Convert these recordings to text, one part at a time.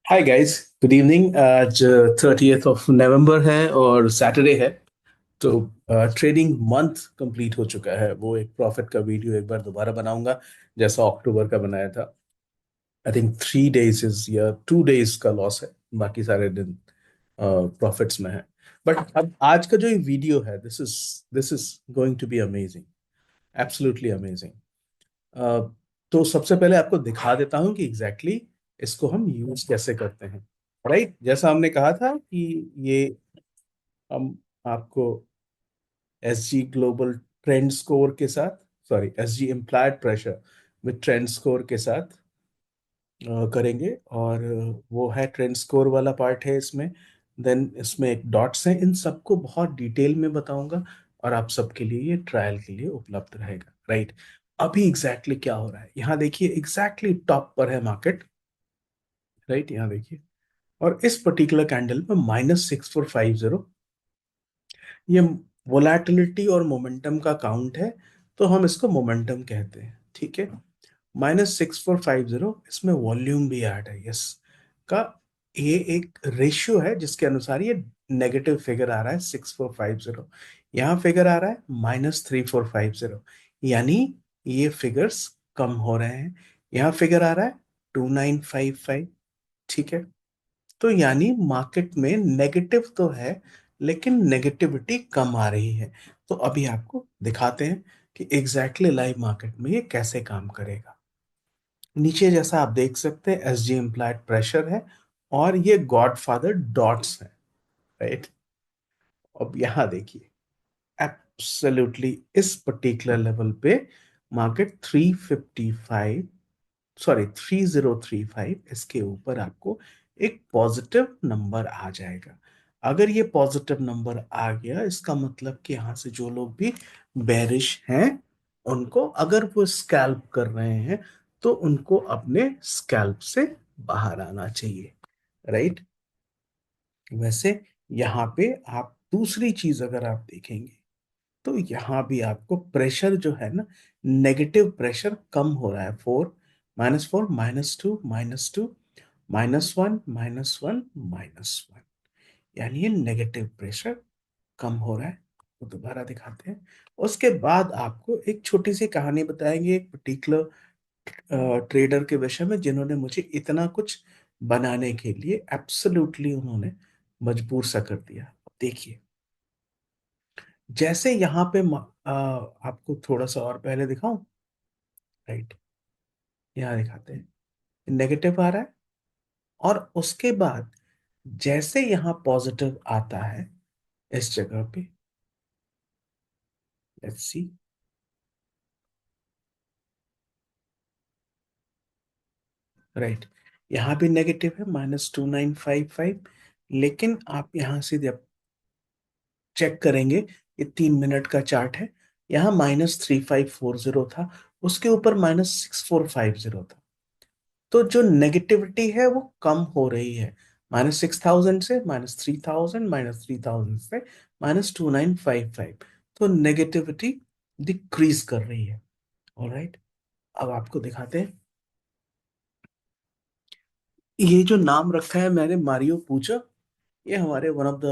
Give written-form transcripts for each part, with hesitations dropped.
Hi guys, good evening. आज 30th of November है और सैटरडे है। तो ट्रेडिंग मंथ कंप्लीट हो चुका है। वो एक प्रॉफिट का वीडियो एक बार दोबारा बनाऊंगा जैसा अक्टूबर का बनाया था। आई थिंक 3 डेज इज या 2 डेज का लॉस है, बाकी सारे दिन प्रॉफिट्स में है। बट अब आज का जो ये वीडियो है, this is going to be amazing, absolutely amazing. तो सबसे पहले आपको दिखा देता हूं कि एग्जैक्टली इसको हम यूज कैसे करते हैं। राइट, जैसा हमने कहा था कि ये हम आपको S G global trend score के साथ, sorry S G implied pressure with trend score के साथ करेंगे। और वो है ट्रेंड स्कोर वाला पार्ट है इसमें। देन इसमें एक डॉट्स हैं, इन सबको बहुत डिटेल में बताऊंगा और आप सबके लिए ये ट्रायल के लिए उपलब्ध रहेगा। राइट, अभी एग्जैक्टली क्या हो रहा है यहाँ देखिए, एग्जैक्टली टॉप पर है मार्केट। राइट, यहाँ देखिए, और इस पर्टिकुलर कैंडल में -6450, ये वोलेटिलिटी और मोमेंटम का काउंट है। तो हम इसको मोमेंटम कहते हैं, ठीक है। -6450, इसमें वॉल्यूम भी ऐड है, यस का। ये एक रेशियो है जिसके अनुसार ये नेगेटिव फिगर आ रहा है 6450। यहाँ फिगर आ रहा है -3450, यानी ये फिगर्स कम हो रहे हैं। यहाँ फिगर आ रहा है 2955, ठीक है। तो यानी मार्केट में नेगेटिव तो है, लेकिन नेगेटिविटी कम आ रही है। तो अभी आपको दिखाते हैं कि एग्जैक्टली लाइव मार्केट में ये कैसे काम करेगा। नीचे जैसा आप देख सकते हैं एस जी इम्प्लाइड प्रेशर है और ये गॉडफादर डॉट्स है। राइट, अब यहां देखिए, एब्सोल्युटली इस पर्टिकुलर लेवल पे मार्केट 355, सॉरी 3035, इसके ऊपर आपको एक पॉजिटिव नंबर आ जाएगा। अगर ये पॉजिटिव नंबर आ गया, इसका मतलब कि यहां से जो लोग भी बेरिश हैं, उनको अगर वो स्कैल्प कर रहे हैं तो उनको अपने स्कैल्प से बाहर आना चाहिए। राइट, वैसे यहाँ पे आप दूसरी चीज अगर आप देखेंगे तो यहाँ भी आपको प्रेशर जो है ना, नेगेटिव प्रेशर कम हो रहा है। -4, -2, -2, -1, -1, -1, यानी ये नेगेटिव प्रेशर कम हो रहा है। तो दोबारा दिखाते हैं। उसके बाद आपको एक छोटी सी कहानी बताएंगे एक पर्टिकुलर ट्रेडर के विषय में, जिन्होंने मुझे इतना कुछ बनाने के लिए एब्सोल्युटली उन्होंने मजबूर सा कर दिया। देखिए, जैसे यहाँ पे आपको थोड़ा सा और पहले दिखाऊं। राइट, यहाँ दिखाते हैं, नेगेटिव आ रहा है और उसके बाद जैसे यहाँ पॉजिटिव आता है इस जगह पे, लेट्स सी। राइट, यहाँ भी नेगेटिव है -2955, लेकिन आप यहाँ से जब चेक करेंगे, ये 3 मिनट का चार्ट है, यहाँ -3540 था, उसके ऊपर -6450 था। तो जो नेगेटिविटी है वो कम हो रही है, -6000 से, -3000, -3000 से -2955। तो नेगेटिविटी डिक्रीज कर रही है। ऑलराइट, अब आपको दिखाते हैं। ये जो नाम रखा है मैंने, मारियो पूचा, ये हमारे one of the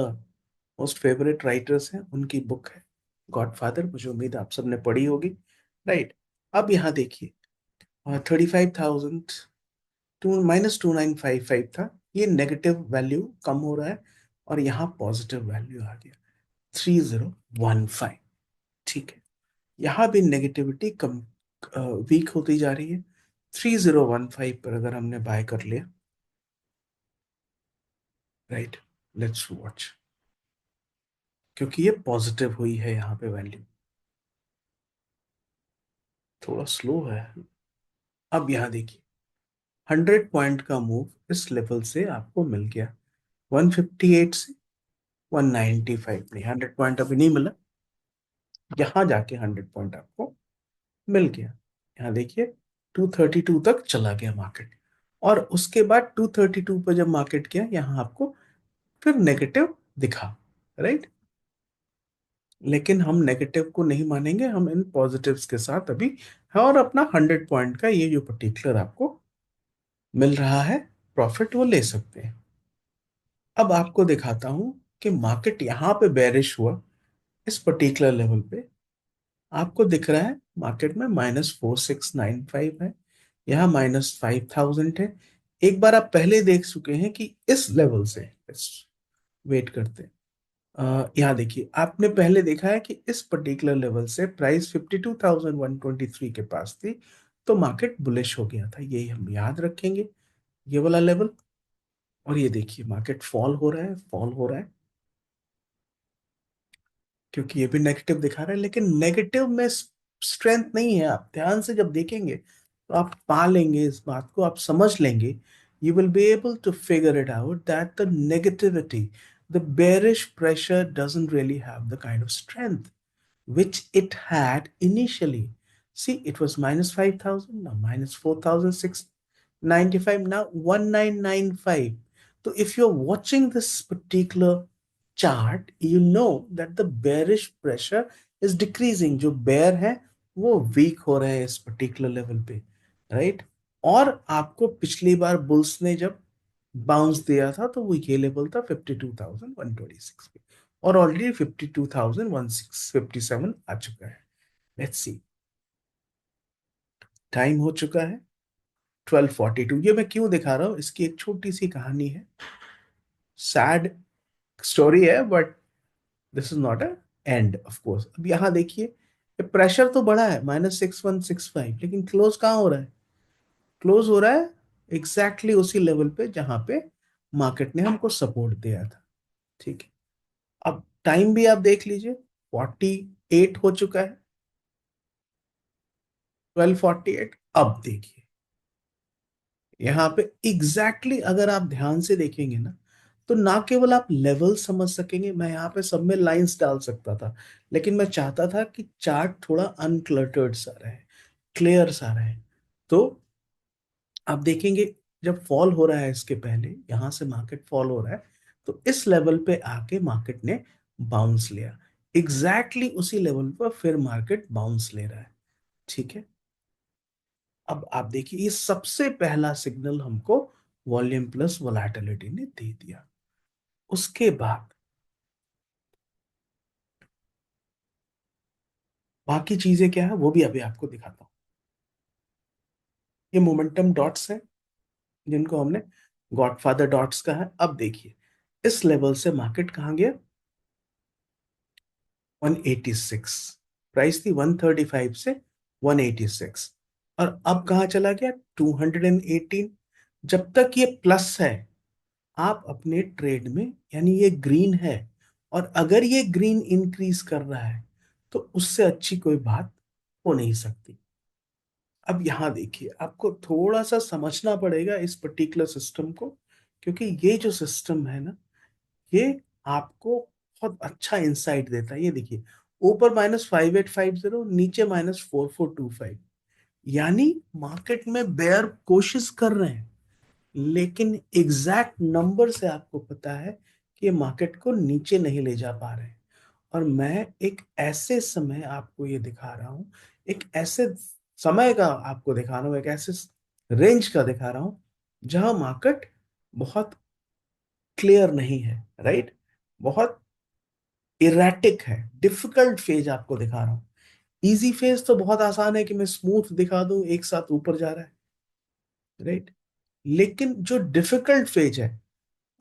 most favourite writers हैं, उनकी बुक है गॉडफादर। मुझे उम्मीद है आप सबने पढ़ी होगी। राइट, अब यहाँ देखिए, 35,000 टू -2955 था, ये नेगेटिव वैल्यू कम हो रहा है और यहाँ पॉजिटिव वैल्यू आ गया 3015, ठीक है। यहाँ भी नेगेटिविटी कम, वीक होती जा रही है। 3015 पर अगर हमने बाय कर लिया, राइट, लेट्स वॉच, क्योंकि ये पॉजिटिव हुई है यहाँ पे वैल्यू, थोड़ा स्लो है। अब यहाँ देखिए, 100 पॉइंट का मूव इस लेवल से आपको मिल गया, 158 से 195, नहीं 100 पॉइंट अभी नहीं मिला, यहाँ जाके 100 पॉइंट आपको मिल गया। यहाँ देखिए, 232 तक चला गया मार्केट, और उसके बाद 232 पर जब मार्केट गया, यहाँ आपको फिर नेगेटिव दिखा। राइट, लेकिन हम नेगेटिव को नहीं मानेंगे, हम इन पॉजिटिव्स के साथ अभी है, और अपना 100 पॉइंट का ये जो पर्टिकुलर आपको मिल रहा है, प्रॉफिट वो ले सकते हैं। अब आपको दिखाता हूं कि मार्केट यहां पे बेरिश हुआ इस पर्टिकुलर लेवल पे। आपको दिख रहा है मार्केट में -4695 है, यहाँ -5000 है। एक बार आप पहले देख चुके हैं कि इस लेवल से, वेट करते हैं, यहाँ देखिए आपने पहले देखा है कि इस पर्टिकुलर लेवल से प्राइस 52,123 के पास थी, तो मार्केट बुलिश हो गया था, यही हम याद रखेंगे, ये वाला लेवल। और ये देखिए मार्केट फॉल हो रहा है, फॉल हो रहा है, क्योंकि ये भी नेगेटिव दिखा रहा है, लेकिन नेगेटिव में स्ट्रेंथ नहीं है। आप ध्यान से जब देखेंगे तो आप पा लेंगे इस बात को, आप समझ लेंगे। You will be able to figure it out that the negativity, the bearish pressure doesn't really have the kind of strength which it had initially. See, it was -5,000, now -4,695, now 1,995. So if you're watching this particular chart, you know that the bearish pressure is decreasing. जो bear है वो weak हो रहे हैं इस particular level पे, right? और आपको पिछली बार बुल्स ने जब बाउंस दिया था तो वो ये लेवल था 52,126 पे, और ऑलरेडी 52,157 आ चुका है। लेट्स सी, टाइम हो चुका है 12:42। ये मैं क्यों दिखा रहा हूँ, इसकी एक छोटी सी कहानी है, सैड स्टोरी है, but this is not a end of course. अब यहाँ देखिए, ये प्रेशर तो बड़ा है -6165, लेकिन क्लोज कहाँ हो रहा है? क्लोज हो रहा है एग्जैक्टली उसी लेवल पे जहां पे मार्केट ने हमको सपोर्ट दिया था। ठीक है, अब टाइम भी आप देख लीजिए, 48 हो चुका है, 12:48। अब देखिए यहाँ पे एग्जैक्टली अगर आप ध्यान से देखेंगे ना, तो ना केवल आप लेवल समझ सकेंगे, मैं यहाँ पे सब में लाइंस डाल सकता था, लेकिन मैं चाहता था कि चार्ट थोड़ा अनक्लटर्ड सा रहे, क्लियर सा रहे। तो आप देखेंगे जब फॉल हो रहा है, इसके पहले यहां से मार्केट फॉल हो रहा है, तो इस लेवल पे आके मार्केट ने बाउंस लिया, एग्जैक्टली उसी लेवल पर फिर मार्केट बाउंस ले रहा है। ठीक है, अब आप देखिए ये सबसे पहला सिग्नल हमको वॉल्यूम प्लस वोलेटिलिटी ने दे दिया। उसके बाद बाकी चीजें क्या है वो भी अभी आपको दिखाता हूं। ये मोमेंटम डॉट्स है जिनको हमने गॉडफादर डॉट्स का है। अब देखिए इस लेवल से मार्केट कहां गया, 186। प्राइस थी 135 से 186, और अब कहां चला गया, 218। जब तक ये प्लस है आप अपने ट्रेड में, यानी ये ग्रीन है, और अगर ये ग्रीन इंक्रीज कर रहा है तो उससे अच्छी कोई बात हो नहीं सकती। अब यहां देखिए आपको थोड़ा सा समझना पड़ेगा इस पर्टिकुलर सिस्टम को, क्योंकि ये जो सिस्टम है ना, ये आपको बहुत अच्छा इंसाइट देता है। ये देखिए ऊपर -5850, नीचे -4425, यानी मार्केट में बेयर कोशिश कर रहे हैं, लेकिन एग्जैक्ट नंबर से आपको पता है कि ये मार्केट को नीचे नहीं ले जा पा रहे हैं। और मैं एक ऐसे समय आपको ये दिखा रहा हूं, एक ऐसे समय का आपको दिखा रहा हूं, एक ऐसे रेंज का दिखा रहा हूं जहां मार्केट बहुत क्लियर नहीं है, राइट, बहुत इरेटिक है, डिफिकल्ट फेज आपको दिखा रहा हूं। इजी फेज तो बहुत आसान है कि मैं स्मूथ दिखा दूं, एक साथ ऊपर जा रहा है, राइट। लेकिन जो डिफिकल्ट फेज है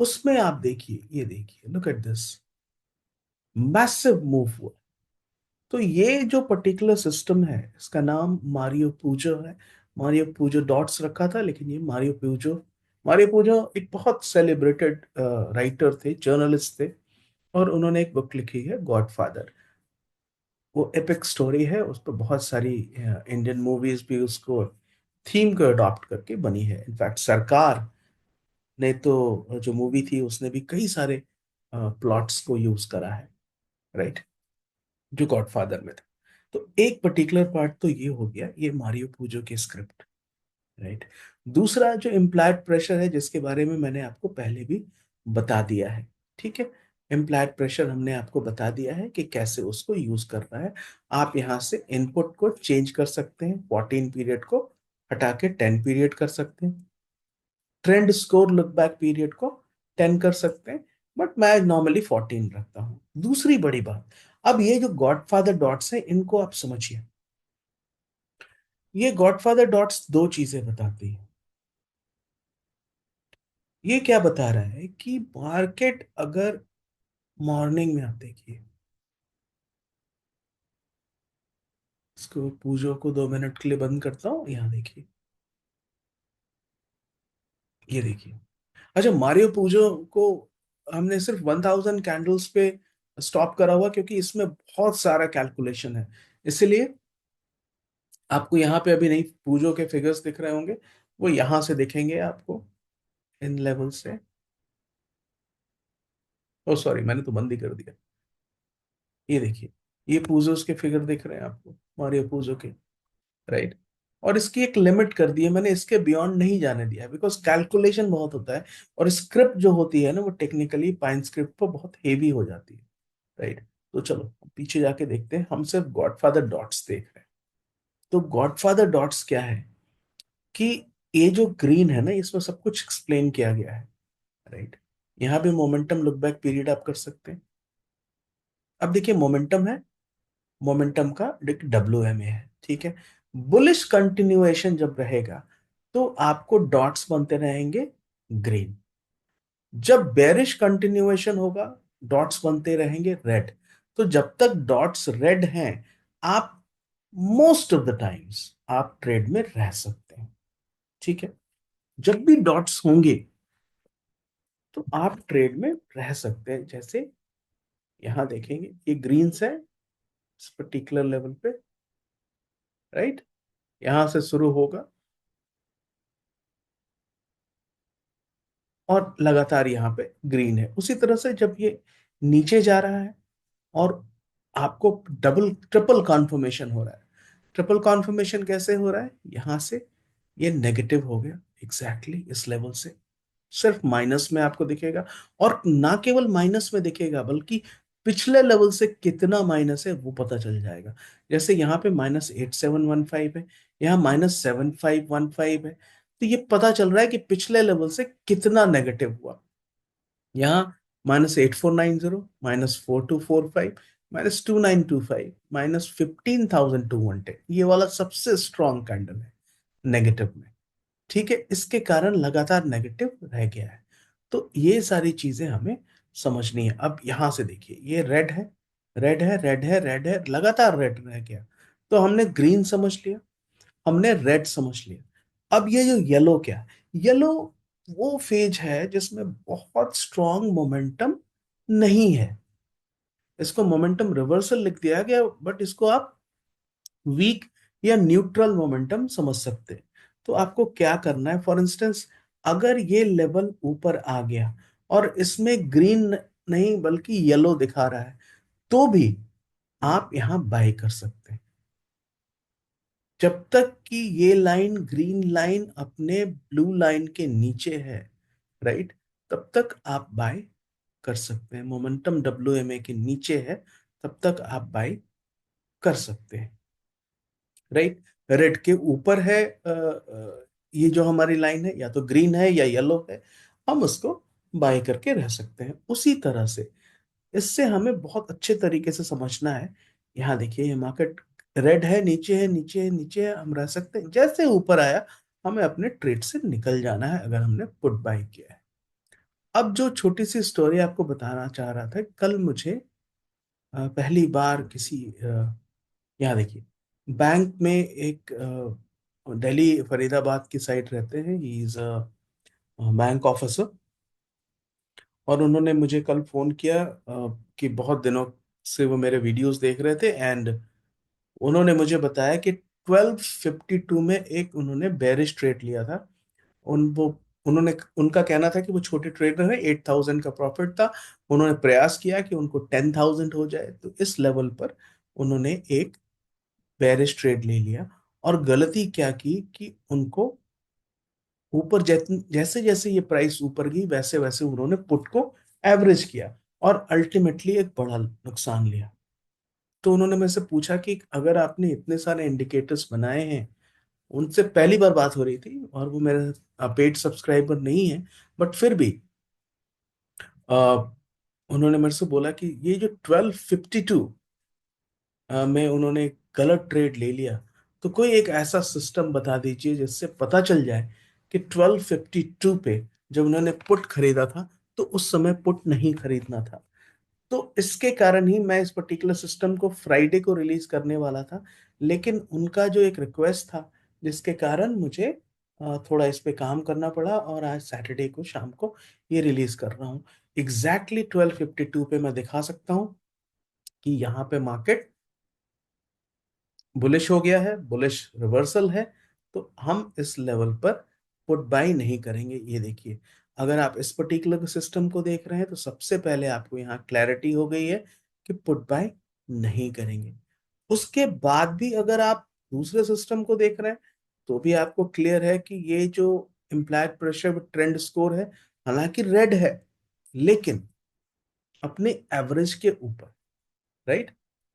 उसमें आप देखिए, ये देखिए, look at this, massive move हुआ। तो ये जो पर्टिकुलर सिस्टम है इसका नाम मारियो पूजो है। मारियो पूजो डॉट्स रखा था, लेकिन ये मारियो पूजो, मारियो पूजो एक बहुत सेलिब्रेटेड राइटर थे, जर्नलिस्ट थे, और उन्होंने एक बुक लिखी है गॉडफादर। वो एपिक स्टोरी है, उस पर बहुत सारी इंडियन मूवीज भी उसको थीम को अडॉप्ट करके बनी है। इनफैक्ट सरकार ने तो, जो मूवी थी उसने भी कई सारे प्लॉट्स को यूज करा है, राइट, जो गॉडफादर में था। तो एक पर्टिकुलर पार्ट तो ये हो गया, ये मारियो पूजो की स्क्रिप्ट, राइट। दूसरा जो इम्प्लाइड प्रेशर है, जिसके बारे में मैंने आपको पहले भी बता दिया है, ठीक है, इम्प्लाइड प्रेशर हमने आपको बता दिया है कि कैसे उसको यूज करना है। आप यहाँ से इनपुट को चेंज कर सकते हैं, 14 पीरियड को हटा के 10 पीरियड कर सकते हैं, trend score look back period को 10 कर सकते हैं, बट मैं नॉर्मली 14 रखता हूं। दूसरी बड़ी बात, अब ये जो गॉडफादर डॉट्स है इनको आप समझिए। ये गॉडफादर डॉट्स दो चीजें बताती है। ये क्या बता रहा है कि मार्केट अगर मॉर्निंग में, आप देखिए इसको, पूजो को 2 मिनट के लिए बंद करता हूं, यहाँ देखिए, ये देखिए। अच्छा, मारियो पूजो को हमने सिर्फ 1000 कैंडल्स पे स्टॉप करा हुआ क्योंकि इसमें बहुत सारा कैलकुलेशन है, इसलिए आपको यहाँ पे अभी नहीं पूजो के फिगर्स दिख रहे होंगे, वो यहाँ से दिखेंगे आपको, इन लेवल से। ओ सॉरी, मैंने तो बंद ही कर दिया। ये देखिए, ये पूजोस के फिगर दिख रहे हैं आपको, मारियो पूजो के, राइट। और इसकी एक लिमिट कर दी है मैंने, इसके बियॉन्ड नहीं जाने दिया है, बिकॉज कैलकुलेशन बहुत होता है, और स्क्रिप्ट जो होती है ना, वो टेक्निकली पाइन स्क्रिप्ट पर बहुत हेवी हो जाती है, राइट। तो चलो पीछे जाके देखते हैं, हम सिर्फ गॉडफादर डॉट्स देख रहे हैं। तो गॉडफादर डॉट्स क्या है कि ये जो ग्रीन है ना, इसमें सब कुछ एक्सप्लेन किया गया है, राइट। यहाँ पे मोमेंटम लुक बैक पीरियड आप कर सकते हैं। अब देखिए मोमेंटम है, मोमेंटम का WMA है, ठीक है। बुलिश कंटिन्यूएशन जब रहेगा तो आपको डॉट्स बनते रहेंगे ग्रीन। जब बेरिश कंटिन्यूएशन होगा, डॉट्स बनते रहेंगे रेड। तो जब तक डॉट्स रेड हैं, आप मोस्ट ऑफ द टाइम्स आप ट्रेड में रह सकते हैं, ठीक है। जब भी डॉट्स होंगे तो आप ट्रेड में रह सकते हैं। जैसे यहां देखेंगे, ये ग्रीन्स है इस पर्टिकुलर लेवल पे, राइट। यहां से शुरू होगा और लगातार यहाँ पे ग्रीन है। उसी तरह से जब ये नीचे जा रहा है और आपको डबल ट्रिपल कॉन्फर्मेशन हो रहा है। ट्रिपल कॉन्फर्मेशन कैसे हो रहा है, यहां से ये नेगेटिव हो गया एग्जैक्टली इस लेवल से, सिर्फ माइनस में आपको दिखेगा। और ना केवल माइनस में दिखेगा, बल्कि पिछले लेवल से कितना माइनस है वो पता चल जाएगा। जैसे यहाँ पे -8715 है, यहाँ -7515 है, तो ये पता चल रहा है कि पिछले लेवल से कितना नेगेटिव हुआ। यहाँ -8490, -4245, -2925, -15210, ये वाला सबसे स्ट्रॉन्ग कैंडल है नेगेटिव में, ठीक है। इसके कारण लगातार नेगेटिव रह गया है। तो ये सारी चीजें हमें समझनी है। अब यहां से देखिए, ये रेड है, रेड है, रेड है, रेड है, लगातार रेड रह गया। तो हमने ग्रीन समझ लिया, हमने रेड समझ लिया। अब ये जो येलो, क्या, येलो वो फेज है जिसमें बहुत स्ट्रॉन्ग मोमेंटम नहीं है। इसको मोमेंटम रिवर्सल लिख दिया गया, बट इसको आप वीक या न्यूट्रल मोमेंटम समझ सकते हैं। तो आपको क्या करना है, फॉर इंस्टेंस अगर ये लेवल ऊपर आ गया और इसमें ग्रीन नहीं बल्कि येलो दिखा रहा है, तो भी आप यहां बाय कर सकते हैं। जब तक कि ये लाइन, ग्रीन लाइन अपने ब्लू लाइन के नीचे है, राइट, तब तक आप बाय कर सकते हैं। मोमेंटम WMA के नीचे है, तब तक आप बाय कर सकते हैं, राइट। रेड के ऊपर है, ये जो हमारी लाइन है, या तो ग्रीन है या येलो है, हम उसको बाय करके रह सकते हैं। उसी तरह से इससे हमें बहुत अच्छे तरीके से समझना है। यहाँ देखिए, ये मार्केट रेड है, नीचे है, नीचे है, नीचे है, हम रह सकते हैं। जैसे ऊपर आया, हमें अपने ट्रेड से निकल जाना है अगर हमने पुट बाय किया है। अब जो छोटी सी स्टोरी आपको बताना चाह रहा था, कल मुझे पहली बार किसी यहाँ देखिए, बैंक में एक दिल्ली फरीदाबाद की साइड रहते हैं, ही इज बैंक ऑफिसर। और उन्होंने मुझे कल फोन किया कि बहुत दिनों से वो मेरे वीडियोस देख रहे थे, एंड उन्होंने मुझे बताया कि 1252 में एक उन्होंने बेरिश ट्रेड लिया था। उन वो उन्होंने उनका कहना था कि वो छोटे ट्रेडर है, 8000 का प्रॉफिट था। उन्होंने प्रयास किया कि उनको 10,000 हो जाए, तो इस लेवल पर उन्होंने एक बेरिश ट्रेड ले लिया। और गलती क्या की कि उनको ऊपर जैसे जैसे ये प्राइस ऊपर गई, वैसे वैसे उन्होंने पुट को एवरेज किया और अल्टीमेटली एक बड़ा नुकसान लिया। तो उन्होंने मेरे से पूछा कि अगर आपने इतने सारे इंडिकेटर्स बनाए हैं, उनसे पहली बार बात हो रही थी और वो मेरा पेड सब्सक्राइबर नहीं है, बट फिर भी अ, उन्होंने मेरे से बोला कि ये जो 1252 में उन्होंने गलत ट्रेड ले लिया, तो कोई एक ऐसा सिस्टम बता दीजिए जिससे पता चल जाए कि 1252 पे जब उन्होंने पुट खरीदा था तो उस समय पुट नहीं खरीदना था। तो इसके कारण ही मैं इस पर्टिकुलर सिस्टम को फ्राइडे को रिलीज करने वाला था, लेकिन उनका जो एक रिक्वेस्ट था जिसके कारण मुझे थोड़ा इस पे काम करना पड़ा और आज सैटरडे को शाम को ये रिलीज कर रहा हूँ। एग्जैक्टली 1252 पे मैं दिखा सकता हूँ कि यहाँ पे मार्केट बुलिश हो गया है, बुलिश रिवर्सल है। तो हम इस लेवल पर पुट बाय नहीं करेंगे। ये देखिए, अगर आप इस पर्टिकुलर सिस्टम को देख रहे हैं तो सबसे पहले आपको यहाँ क्लैरिटी हो गई है कि पुट बाय नहीं करेंगे। उसके बाद भी अगर आप दूसरे सिस्टम को देख रहे हैं तो भी आपको क्लियर है कि ये जो इम्प्लाइड प्रेशर ट्रेंड स्कोर है, हालांकि रेड है लेकिन अपने एवरेज के ऊपर, राइट।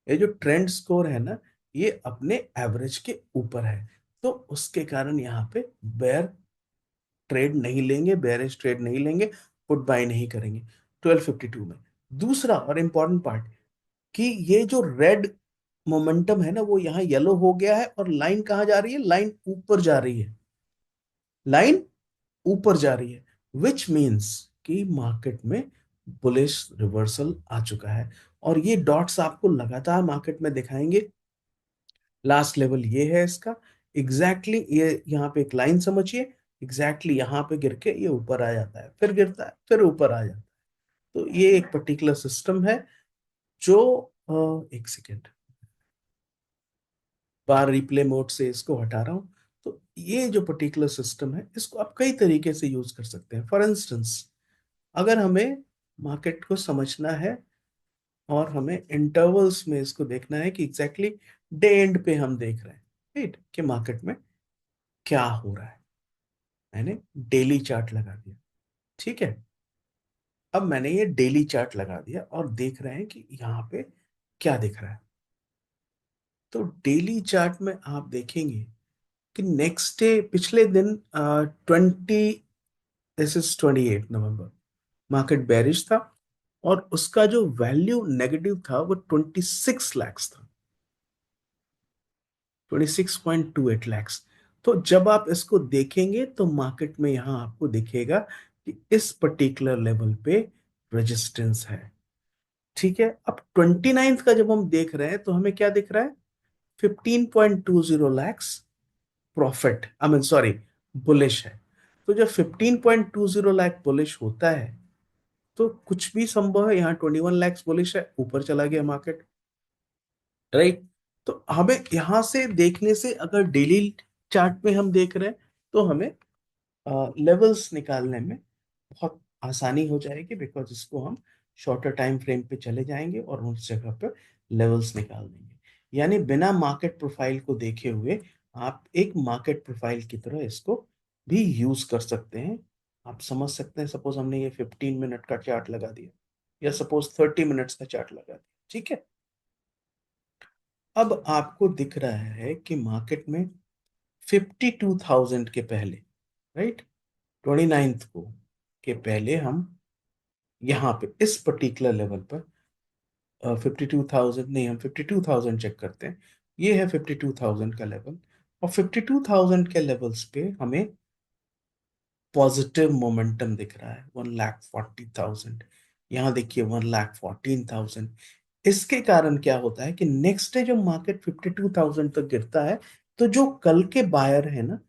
ये जो ट्रेंड स्कोर है ना, ये अपने एवरेज के ऊपर है। तो उसके कारण यहाँ पे बेयर ट्रेड नहीं लेंगे, बेयरिश ट्रेड नहीं लेंगे, पुट बाय नहीं करेंगे 1252 में। दूसरा और इंपॉर्टेंट पार्ट कि ये जो रेड मोमेंटम है ना, वो यहाँ येलो हो गया है और लाइन कहाँ जा रही है, लाइन ऊपर जा रही है, लाइन ऊपर जा रही है, विच मीन्स कि मार्केट में बुलिश रिवर्सल आ चुका है। और ये डॉट्स आपको लगातार मार्केट में दिखाएंगे। लास्ट लेवल ये है इसका, एग्जैक्टली ये यहाँ पे एक लाइन समझिए, एग्जैक्टली यहाँ पे गिर के ये ऊपर आ जाता है, फिर गिरता है, फिर ऊपर आ जाता है। तो ये एक पर्टिकुलर सिस्टम है जो एक सेकेंड, बार रिप्ले मोड से इसको हटा रहा हूं। तो ये जो पर्टिकुलर सिस्टम है इसको आप कई तरीके से यूज कर सकते हैं। फॉर इंस्टेंस, अगर हमें मार्केट को समझना है और हमें इंटरवल्स में इसको देखना है कि एग्जैक्टली डे एंड पे हम देख रहे हैं, राइट, कि मार्केट में क्या हो रहा है। मैंने डेली चार्ट लगा दिया, ठीक है। अब मैंने ये डेली चार्ट लगा दिया और देख रहे हैं कि यहाँ पे क्या दिख रहा है। तो डेली चार्ट में आप देखेंगे कि नेक्स्ट डे, पिछले दिन 28 नवंबर मार्केट बेरिश था और उसका जो वैल्यू नेगेटिव था वो 26 लाख था, 26.28 लाख। तो जब आप इसको देखेंगे तो मार्केट में यहां आपको दिखेगा कि इस पर्टिकुलर लेवल पे रेजिस्टेंस है, ठीक है। अब 29 का जब हम देख रहे हैं तो हमें क्या दिख रहा है, 15.20 lakh profit, I mean sorry, bullish है। तो जब 15.20 लाख बुलिश होता है तो कुछ भी संभव है। यहाँ 21 लाख बुलिश है, ऊपर चला गया मार्केट, राइट। तो हमें यहां से देखने से, अगर डेली चार्ट में हम देख रहे हैं तो हमें लेवल्स निकालने में बहुत आसानी हो जाएगी, बिकॉज इसको हम शॉर्टर टाइम फ्रेम पे चले जाएंगे और उस जगह पर लेवल्स निकाल देंगे। यानी बिना मार्केट प्रोफाइल को देखे हुए आप एक मार्केट प्रोफाइल की तरह इसको भी यूज कर सकते हैं। आप समझ सकते हैं, सपोज हमने ये 15 मिनट का चार्ट लगा दिया या सपोज 30 मिनट्स का चार्ट लगा दिया, ठीक है। अब आपको दिख रहा है कि मार्केट में 52,000 के पहले, राइट, 29 को के पहले हम यहाँ पे इस पर्टिकुलर लेवल पर 52,000 नहीं, हम 52,000 चेक करते हैं। ये है 52,000 का लेवल और 52,000 के लेवल्स पे हमें पॉजिटिव मोमेंटम दिख रहा है 1,40,000। यहाँ देखिए 1,14,000। इसके कारण क्या होता है कि नेक्स्ट डे जब मार्केट 52,000 तक गिरता है तो जो कल के बायर है ना,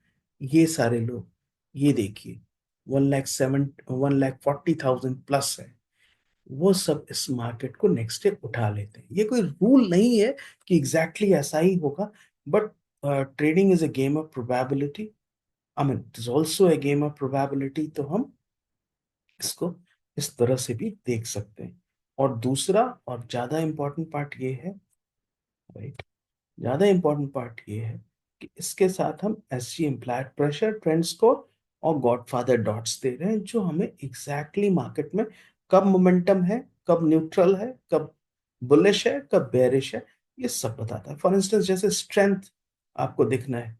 ये सारे लोग, ये देखिए 1,40,000 प्लस है, वो सब इस मार्केट को नेक्स्ट डे उठा लेते हैं। ये कोई रूल नहीं है कि एग्जैक्टली exactly ऐसा ही होगा, but trading is a game of probability, I mean it is also a game of probability. तो हम इसको इस तरह से भी देख सकते हैं। और दूसरा और ज्यादा इंपॉर्टेंट पार्ट ये है, राइट, ज्यादा इंपॉर्टेंट पार्ट ये है कि इसके साथ हम S G implied pressure trend score और गॉडफादर डॉट्स दे रहे हैं, जो हमें एग्जैक्टली मार्केट में कब मोमेंटम है, कब न्यूट्रल है, कब बुलिश है, कब बेरिश है, ये सब बताता है। फॉर इंस्टेंस जैसे स्ट्रेंथ आपको दिखना है,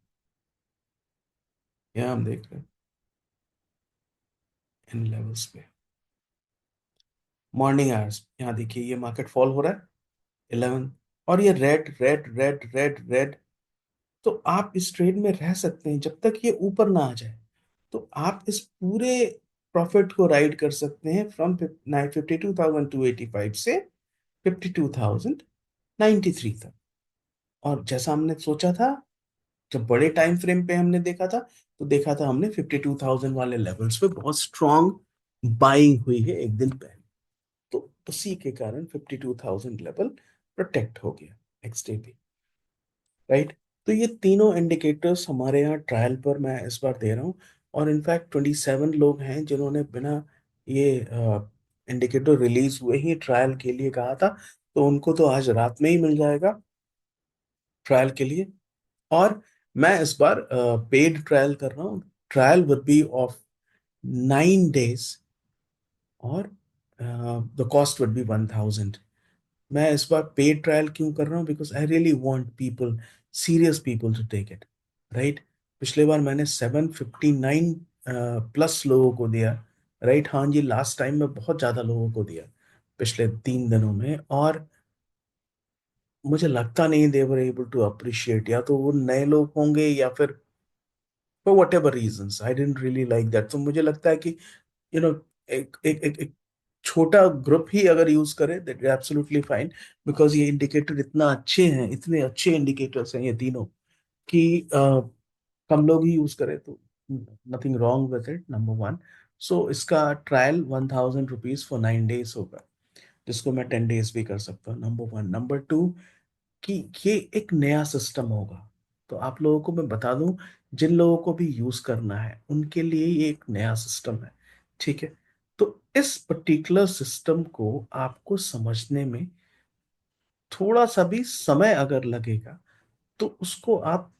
यहाँ हम देख रहे हैं इन लेवल्स पे मॉर्निंग आवर्स, यहाँ देखिए ये मार्केट फॉल हो रहा है 11, और ये red red red red red. तो आप इस ट्रेड में रह सकते हैं जब तक ये ऊपर ना आ जाए। तो आप इस पूरे प्रॉफिट को राइड कर सकते हैं फ्रॉम 52,285 से 52,093 तक। और जैसा हमने सोचा था, जब बड़े टाइम फ्रेम पे हमने देखा था, तो देखा था हमने 52,000 वाले लेवल्स पे बहुत स्ट्रांग बाइंग हुई है एक दिन पहले। तो उसी के कारण 52,000 लेवल प्रोटेक्ट हो गया नेक्स्ट डे पे, राइट। तो ये तीनों इंडिकेटर्स हमारे यहाँ ट्रायल पर मैं इस बार दे रहा हूँ। और इनफैक्ट 27 लोग हैं जिन्होंने बिना ये इंडिकेटर रिलीज हुए ही ट्रायल के लिए कहा था। तो उनको तो आज रात में ही मिल जाएगा ट्रायल के लिए। और मैं इस बार पेड ट्रायल कर रहा हूँ। Trial would be of 9 days, और द कॉस्ट वुड बी 1,000। मैं इस बार पेड ट्रायल क्यों कर रहा हूँ? Because I really want people, serious people to take it, right. पिछले बार मैंने 759 प्लस लोगों को दिया, राइट। हाँ जी, लास्ट टाइम में बहुत ज्यादा लोगों को दिया पिछले 3 दिनों में। और मुझे लगता नहीं they were able to appreciate, या तो वो नए लोग होंगे या फिर for whatever reason I didn't really like that. तो मुझे लगता है कि यू नो एक छोटा ग्रुप ही अगर यूज करे दैट एब्सोल्युटली फाइन। बिकॉज ये इंडिकेटर इतना अच्छे हैं, इतने अच्छे इंडिकेटर्स हैं ये तीनों, कि कम लोग ही यूज करें तो nothing wrong with it, number one. So इसका ट्रायल 1,000 रुपीज फॉर 9 days होगा, जिसको मैं 10 days भी कर सकता हूँ, नंबर वन। नंबर टू, कि ये एक नया सिस्टम होगा। तो आप लोगों को मैं बता दूं, जिन लोगों को भी यूज करना है उनके लिए ये एक नया सिस्टम है, ठीक है। तो इस पर्टिकुलर सिस्टम को आपको समझने में थोड़ा सा भी समय अगर लगेगा, तो उसको आप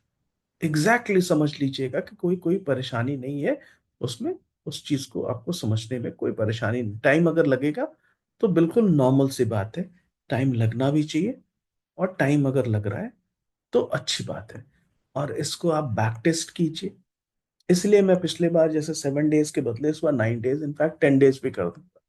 एग्जैक्टली समझ लीजिएगा कि कोई कोई परेशानी नहीं है उसमें। उस चीज को आपको समझने में कोई परेशानी नहीं, टाइम अगर लगेगा तो बिल्कुल नॉर्मल सी बात है। टाइम लगना भी चाहिए, और टाइम अगर लग रहा है तो अच्छी बात है। और इसको आप बैक टेस्ट कीजिए। इसलिए मैं पिछले बार जैसे 7 days के बदले इस बार 9 days, इनफैक्ट 10 days भी कर दूंगा,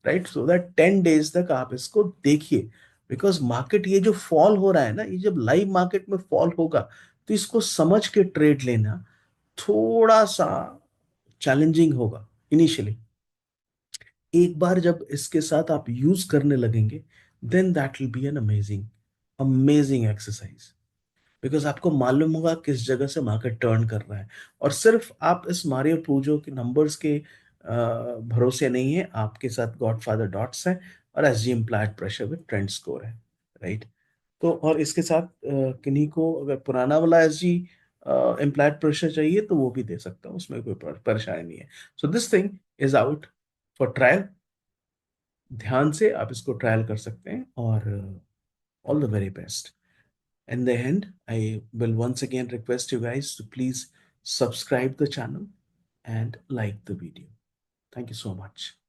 राइट। सो दैट 10 days तक आप इसको देखिए। बिकॉज मार्केट ये जो फॉल हो रहा है ना, ये जब लाइव मार्केट में फॉल होगा, तो इसको समझ के ट्रेड लेना थोड़ा सा चैलेंजिंग होगा इनिशियली। एक बार जब इसके साथ आप यूज करने लगेंगे, then that will be an amazing amazing exercise. Because आपको मालूम होगा किस जगह से मार्केट टर्न कर रहा है। और सिर्फ आप इस मारियो पूजो के नंबर्स के भरोसे नहीं है, आपके साथ गॉडफादर डॉट्स है, और S G implied pressure with trend score है, राइट। तो और इसके साथ किन्हीं को अगर पुराना वाला एस जी इम्प्लाइड प्रेशर चाहिए तो वो भी दे सकता हूँ, उसमें कोई परेशानी नहीं है। So this thing is out for trial. ध्यान से आप इसको ट्रायल कर सकते हैं, और all the very best. In the end, I will once again request you guys to please subscribe the channel and like the video. Thank you so much.